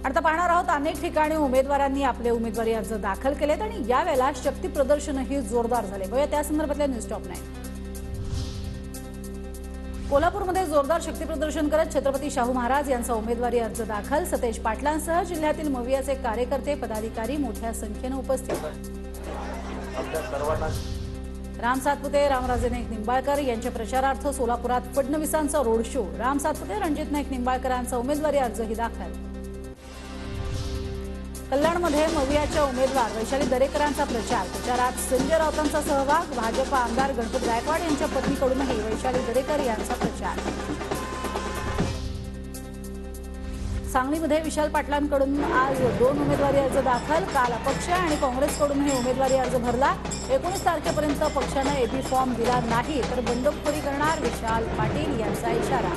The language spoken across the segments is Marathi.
आता पाहणार आहोत अनेक ठिकाणी उमेदवारांनी आपले उमेदवारी अर्ज दाखल केलेत आणि यावेळेला शक्ती प्रदर्शनही जोरदार झाले। बघूया त्या संदर्भातल्या न्यूज टॉप 9। कोल्हापूरमध्ये जोरदार शक्ती प्रदर्शन करत छत्रपती शाहू महाराज यांचा उमेदवारी अर्ज दाखल। सतेज पाटलांसह जिल्ह्यातील मवियाचे कार्यकर्ते पदाधिकारी मोठ्या संख्येने उपस्थित। राम सातपुते रामराजे नाईक निंबाळकर यांच्या प्रचारार्थ सोलापुरात फडणवीसांचा रोड शो। राम सातपुते रणजित नाईक निंबाळकरांचा उमेदवारी अर्जही दाखल। कल्याणमध्ये मवियाच्या उमेदवार वैशाली दरेकरांचा प्रचारात संजय राऊतांचा सहभाग। भाजप आमदार गणपत गायकवाड यांच्या पत्नीकडूनही वैशाली दरेकर यांचा प्रचार। सांगलीमध्ये विशाल पाटलांकडून आज 2 उमेदवारी अर्ज दाखल। काल अपक्ष आणि काँग्रेसकडूनही उमेदवारी अर्ज भरला। 19 तारखेपर्यंत पक्षाने एबी फॉर्म दिला नाही तर बंडखोरी करणार विशाल पाटील यांचा इशारा।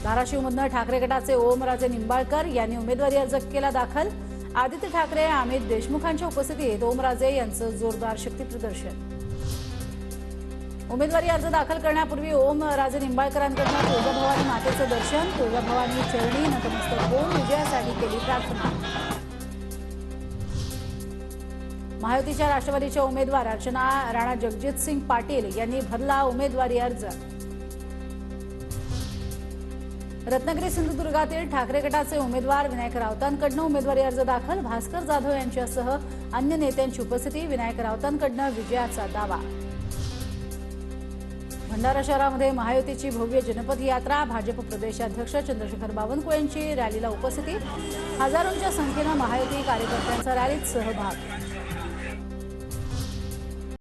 धाराशिवमधून ठाकरे गटाचे ओमराजे निंबाळकर यांनी उमेदवारी अर्ज केला दाखल। आदित्य ठाकरे अमित देशमुखांच्या उपस्थितीत ओमराजे यांचं जोरदार शक्ती प्रदर्शन। उमेदवारी अर्ज दाखल करण्यापूर्वी ओमराजे निंबाळकरांकडून तुळजाभवानी मातेचं दर्शन। तुळजाभवानी चरणी नतमस्तक होऊन विजयासाठी केली प्रार्थना। महायुतीच्या राष्ट्रवादीच्या उमेदवार अर्चना राणा जगजितसिंग पाटील यांनी भरला उमेदवारी अर्ज। रत्नागिरी सिंधुदुर्गातील ठाकरे गटाचे उमेदवार विनायक राऊतांकडून उमेदवारी अर्ज दाखल। भास्कर जाधव यांच्यासह अन्य नेत्यांची उपस्थिती। विनायक राऊतांकडून विजयाचा दावा। भंडारा शहरामध्ये महायुतीची भव्य जनपद यात्रा। भाजप प्रदेशाध्यक्ष चंद्रशेखर बावनकुळेंची रॅलीला उपस्थिती। हजारोंच्या संख्येने महायुती कार्यकर्त्यांचा रॅलीत सहभाग।